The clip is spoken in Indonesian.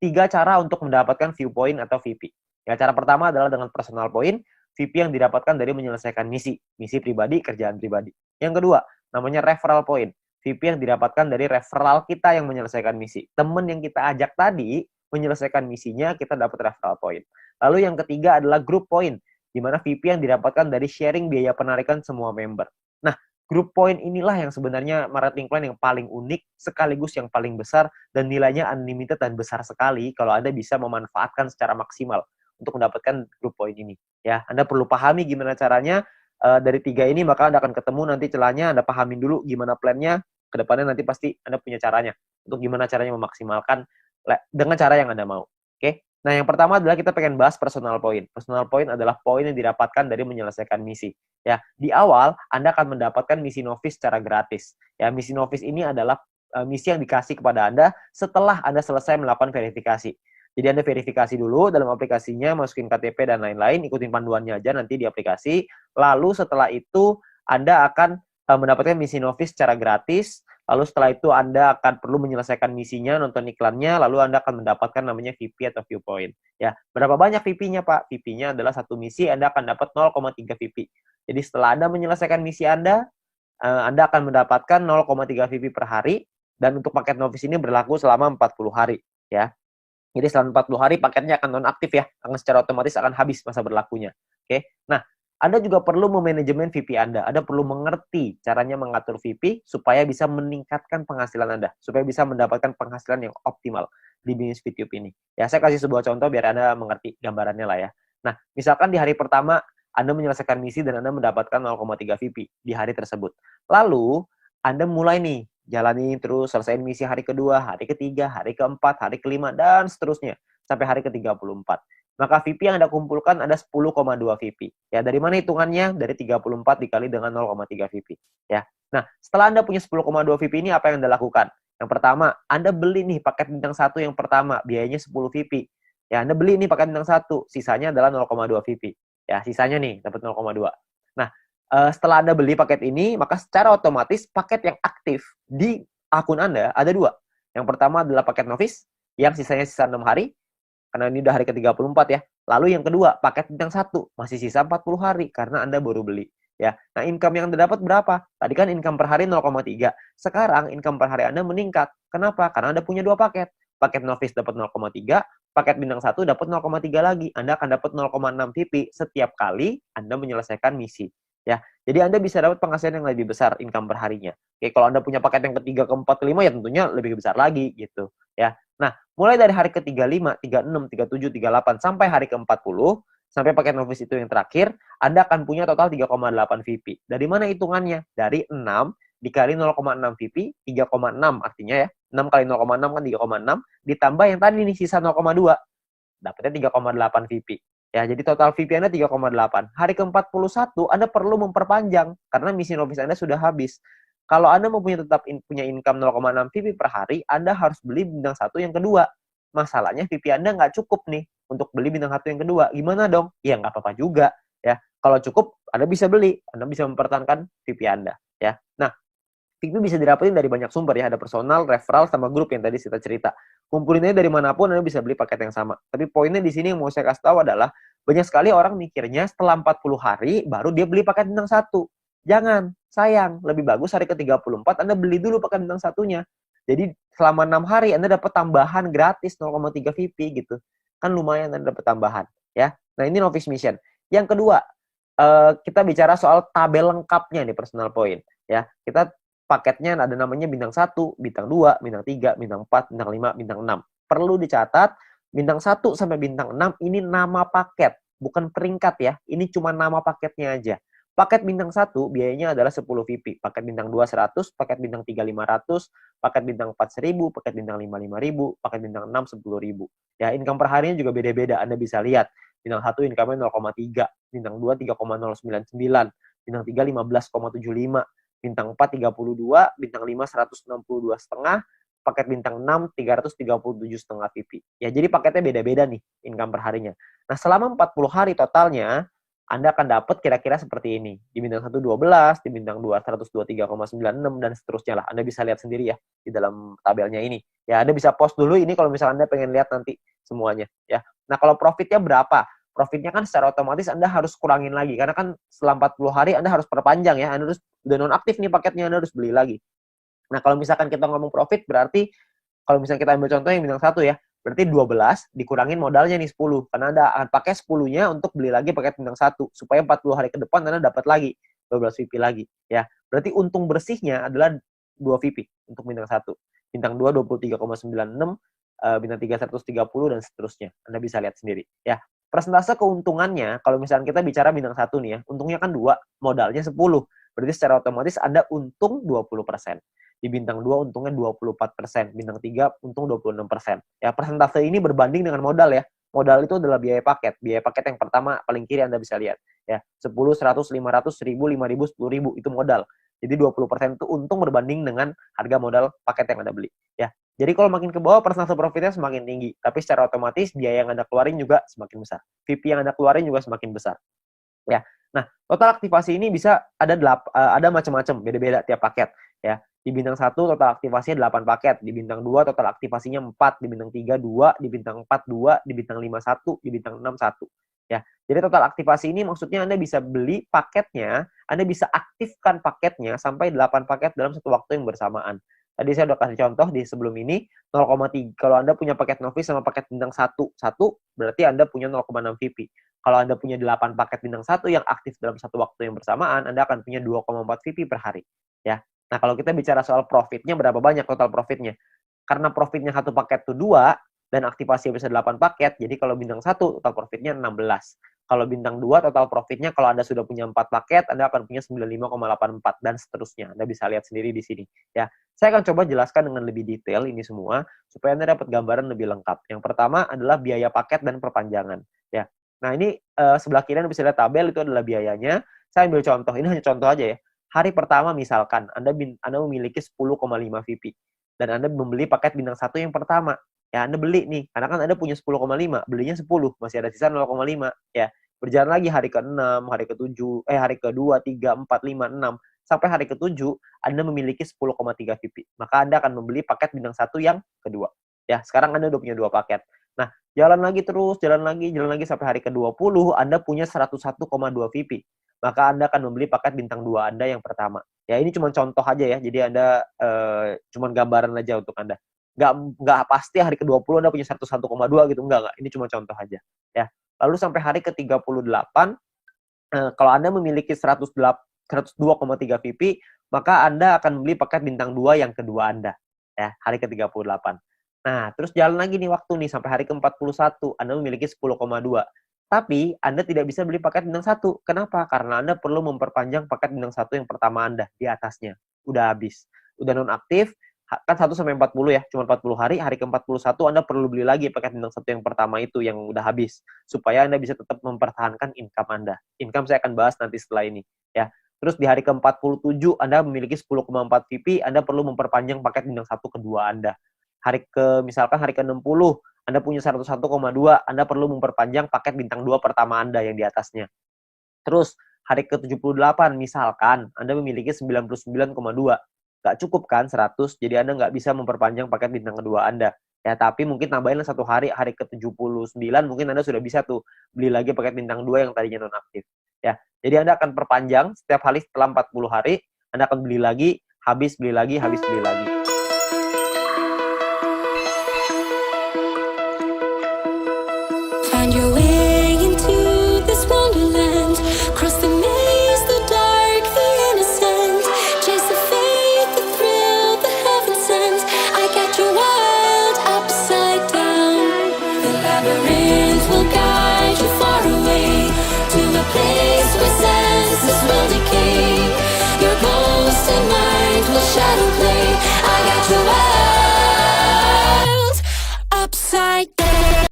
3 cara untuk mendapatkan view point atau VP. Ya, cara pertama adalah dengan personal point, VP yang didapatkan dari menyelesaikan misi pribadi, kerjaan pribadi. Yang kedua, namanya referral point. VP yang didapatkan dari referral kita yang menyelesaikan misi. Temen yang kita ajak tadi menyelesaikan misinya, kita dapat referral point. Lalu yang ketiga adalah group point, di mana VP yang didapatkan dari sharing biaya penarikan semua member. Nah, group point inilah yang sebenarnya marketing plan yang paling unik, sekaligus yang paling besar, dan nilainya unlimited dan besar sekali kalau Anda bisa memanfaatkan secara maksimal untuk mendapatkan group point ini. Ya, Anda perlu pahami gimana caranya dari 3 ini, maka Anda akan ketemu nanti celahnya, Anda pahamin dulu gimana plannya, ke depannya nanti pasti Anda punya caranya, untuk gimana caranya memaksimalkan dengan cara yang Anda mau. Oke? Nah, yang pertama adalah kita pengen bahas personal point. Personal point adalah poin yang didapatkan dari menyelesaikan misi. Ya, di awal Anda akan mendapatkan misi novice secara gratis. Ya, misi novice ini adalah misi yang dikasih kepada Anda setelah Anda selesai melakukan verifikasi. Jadi Anda verifikasi dulu dalam aplikasinya, masukin KTP dan lain-lain, ikutin panduannya aja nanti di aplikasi. Lalu setelah itu Anda akan mendapatkan misi novice secara gratis. Lalu setelah itu Anda akan perlu menyelesaikan misinya, nonton iklannya, lalu Anda akan mendapatkan namanya VP atau viewpoint. Ya, berapa banyak VP-nya, Pak? VP-nya adalah satu misi, Anda akan dapat 0,3 VP. Jadi setelah Anda menyelesaikan misi Anda akan mendapatkan 0,3 VP per hari, dan untuk paket novice ini berlaku selama 40 hari. Ya. Jadi selama 40 hari paketnya akan nonaktif ya, akan secara otomatis akan habis masa berlakunya. Oke. Nah, Anda juga perlu memanajemen VP Anda. Anda perlu mengerti caranya mengatur VP supaya bisa meningkatkan penghasilan Anda, supaya bisa mendapatkan penghasilan yang optimal di bisnis YouTube ini. Ya, saya kasih sebuah contoh biar Anda mengerti gambarannya lah ya. Nah, misalkan di hari pertama Anda menyelesaikan misi dan Anda mendapatkan 0,3 VP di hari tersebut. Lalu, Anda mulai nih jalani terus, selesaiin misi hari kedua, hari ketiga, hari keempat, hari kelima, dan seterusnya sampai hari ke-34. Maka VP yang Anda kumpulkan ada 10,2 VP. Ya, dari mana hitungannya? Dari 34 dikali dengan 0,3 VP. Ya. Nah, setelah Anda punya 10,2 VP ini, apa yang Anda lakukan? Yang pertama, Anda beli nih paket bintang 1 yang pertama, biayanya 10 VP. Ya, Anda beli nih paket bintang 1, sisanya adalah 0,2 VP. Ya, sisanya nih dapat 0,2. Nah, setelah Anda beli paket ini, maka secara otomatis paket yang aktif di akun Anda ada 2. Yang pertama adalah paket novice, yang sisanya sisa 6 hari, karena ini udah hari ke-34 ya. Lalu yang kedua, paket bintang 1, masih sisa 40 hari, karena Anda baru beli. Ya. Nah, income yang Anda dapat berapa? Tadi kan income per hari 0,3. Sekarang income per hari Anda meningkat. Kenapa? Karena Anda punya 2 paket. Paket novice dapat 0,3, paket bintang 1 dapat 0,3 lagi. Anda akan dapat 0,6 VP setiap kali Anda menyelesaikan misi. Ya, jadi Anda bisa dapat penghasilan yang lebih besar income per harinya. Oke, kalau Anda punya paket yang ketiga, keempat, kelima, ya tentunya lebih besar lagi gitu. Ya, nah mulai dari hari ke-35, 36, 37, 38 sampai hari ke-40, sampai paket novice itu yang terakhir, Anda akan punya total 3,8 VP. Dari mana hitungannya? Dari 6 dikali 0,6 VP, 3,6 artinya ya. 6 kali 0,6 kan 3,6, ditambah yang tadi nih sisa 0,2. Dapatnya 3,8 VP. Ya, jadi total VP Anda 3,8. Hari ke-41 Anda perlu memperpanjang karena misi novice Anda sudah habis. Kalau Anda mau tetap punya income 0,6 VP per hari, Anda harus beli bintang 1 yang kedua. Masalahnya VP Anda nggak cukup nih untuk beli bintang 1 yang kedua. Gimana dong? Ya nggak apa-apa juga. Ya, kalau cukup Anda bisa beli. Anda bisa mempertahankan VP Anda. Ya, nah VP bisa didapetin dari banyak sumber ya. Ada personal, referral, sama grup yang tadi kita cerita. Kumpulinnya dari manapun Anda bisa beli paket yang sama. Tapi poinnya di sini yang mau saya kasih tahu adalah banyak sekali orang mikirnya setelah 40 hari baru dia beli paket bintang 1. Jangan, sayang. Lebih bagus hari ke-34 Anda beli dulu paket bintang 1-nya. Jadi selama 6 hari Anda dapat tambahan gratis 0,3 VP gitu. Kan lumayan Anda dapat tambahan ya. Nah, ini novice mission. Yang kedua, kita bicara soal tabel lengkapnya nih personal point ya. Kita paketnya ada namanya bintang 1, bintang 2, bintang 3, bintang 4, bintang 5, bintang 6. Perlu dicatat, bintang 1 sampai bintang 6 ini nama paket, bukan peringkat ya. Ini cuma nama paketnya aja. Paket bintang 1 biayanya adalah 10 VP. Paket bintang 2 100, paket bintang 3 500, paket bintang 4 1000, paket bintang 5 5000, paket bintang 6 10.000. Ya, income per harinya juga beda-beda. Anda bisa lihat. Bintang 1 income-nya 0,3, bintang 2 3,099, bintang 3 15,75, bintang 4 32, bintang 5 162,5, paket bintang 6 337,5 VP. Ya, jadi paketnya beda-beda nih income per harinya. Nah, selama 40 hari totalnya Anda akan dapat kira-kira seperti ini. Di bintang 1 12, di bintang 2 123,96 dan seterusnya lah. Anda bisa lihat sendiri ya di dalam tabelnya ini. Ya, Anda bisa pause dulu ini kalau misalnya Anda pengen lihat nanti semuanya ya. Nah, kalau profitnya berapa? Profitnya kan secara otomatis Anda harus kurangin lagi karena kan setelah 40 hari Anda harus perpanjang ya. Anda harus udah nonaktif nih paketnya, Anda harus beli lagi. Nah, kalau misalkan kita ngomong profit berarti kalau misalnya kita ambil contoh yang bintang 1 ya, berarti 12 dikurangin modalnya nih 10. Karena Anda akan pakai 10-nya untuk beli lagi paket bintang 1. Supaya 40 hari ke depan Anda dapat lagi 12 VP lagi. Ya, berarti untung bersihnya adalah 2 VP untuk bintang 1. Bintang 2 23,96, bintang 3 130 dan seterusnya. Anda bisa lihat sendiri. Ya, persentase keuntungannya, kalau misalnya kita bicara bintang 1 nih ya, untungnya kan 2, modalnya 10. Berarti secara otomatis Anda untung 20%. Di bintang 2 untungnya 24%, bintang 3 untung 26%. Ya, persentase ini berbanding dengan modal ya. Modal itu adalah biaya paket. Biaya paket yang pertama paling kiri Anda bisa lihat. Ya, 10, 100, 500, 1000, 5000, 10.000 itu modal. Jadi 20% itu untung berbanding dengan harga modal paket yang Anda beli. Ya. Jadi kalau makin ke bawah persentase profitnya semakin tinggi, tapi secara otomatis biaya yang Anda keluarin juga semakin besar. VP yang Anda keluarin juga semakin besar. Ya. Nah, total aktivasi ini bisa ada macam-macam, beda-beda tiap paket ya. Di bintang 1 total aktivasinya 8 paket, di bintang 2 total aktivasinya 4, di bintang 3 2, di bintang 4 2, di bintang 5 1, di bintang 6 1. Ya. Jadi total aktivasi ini maksudnya Anda bisa beli paketnya, Anda bisa aktifkan paketnya sampai 8 paket dalam satu waktu yang bersamaan. Tadi saya udah kasih contoh di sebelum ini 0,3. Kalau Anda punya paket novice sama paket bintang 1, berarti Anda punya 0,6 VP. Kalau Anda punya 8 paket bintang 1 yang aktif dalam satu waktu yang bersamaan, Anda akan punya 2,4 VP per hari. Ya. Nah, kalau kita bicara soal profitnya, berapa banyak total profitnya? Karena profitnya satu paket itu 2, dan aktivasi bisa 8 paket, jadi kalau bintang 1, total profitnya 16. Kalau bintang 2, total profitnya kalau Anda sudah punya 4 paket, Anda akan punya 95,84, dan seterusnya. Anda bisa lihat sendiri di sini. Ya, saya akan coba jelaskan dengan lebih detail ini semua, supaya Anda dapat gambaran lebih lengkap. Yang pertama adalah biaya paket dan perpanjangan. Ya. Nah, ini sebelah kiri Anda bisa lihat tabel, itu adalah biayanya. Saya ambil contoh, ini hanya contoh aja ya. Hari pertama misalkan Anda memiliki 10,5 VP dan Anda membeli paket bintang 1 yang pertama. Ya, Anda beli nih, karena kan Anda punya 10,5, belinya 10, masih ada sisa 0,5 ya. Berjalan lagi hari ke-6, hari ke-7, hari ke-2, 3, 4, 5, 6 sampai hari ke-7 Anda memiliki 10,3 VP. Maka Anda akan membeli paket bintang 1 yang kedua. Ya, sekarang Anda udah punya 2 paket. Nah, jalan lagi terus, jalan lagi sampai hari ke-20 Anda punya 101,2 VP. Maka Anda akan membeli paket bintang 2 Anda yang pertama. Ya, ini cuma contoh aja ya. Jadi Anda cuma gambaran aja untuk Anda. Nggak pasti hari ke-20 Anda punya 101,2 gitu. Enggak. Ini cuma contoh aja. Ya. Lalu sampai hari ke-38, kalau Anda memiliki 102,3 VP, maka Anda akan membeli paket bintang 2 yang kedua Anda. Ya, hari ke-38. Nah, terus jalan lagi nih waktu nih sampai hari ke-41, Anda memiliki 10,2. Tapi Anda tidak bisa beli paket bintang 1. Kenapa? Karena Anda perlu memperpanjang paket bintang 1 yang pertama Anda di atasnya. Udah habis. Udah nonaktif, kan 1 sampai 40 ya, cuma 40 hari, hari ke-41 Anda perlu beli lagi paket bintang 1 yang pertama itu yang udah habis. Supaya Anda bisa tetap mempertahankan income Anda. Income saya akan bahas nanti setelah ini. Ya. Terus di hari ke-47 Anda memiliki 10,4 VP, Anda perlu memperpanjang paket bintang 1 kedua Anda. Misalkan hari ke-60 Anda punya 101,2, Anda perlu memperpanjang paket bintang 2 pertama Anda yang di atasnya. Terus, hari ke-78, misalkan Anda memiliki 99,2. Nggak cukup kan 100, jadi Anda nggak bisa memperpanjang paket bintang kedua Anda. Ya, tapi mungkin tambahin 1 hari, hari ke-79, mungkin Anda sudah bisa tuh beli lagi paket bintang 2 yang tadinya nonaktif. Ya, jadi Anda akan perpanjang setiap hari setelah 40 hari, Anda akan beli lagi, habis beli lagi, habis beli lagi. Find your way into this wonderland. Cross the maze, the dark, the innocent. Chase the faith, the thrill, the heaven sent. I got you wild upside down. The labyrinth will guide you far away to a place where senses will decay. Your ghost and mind will shadow play. I got you wild upside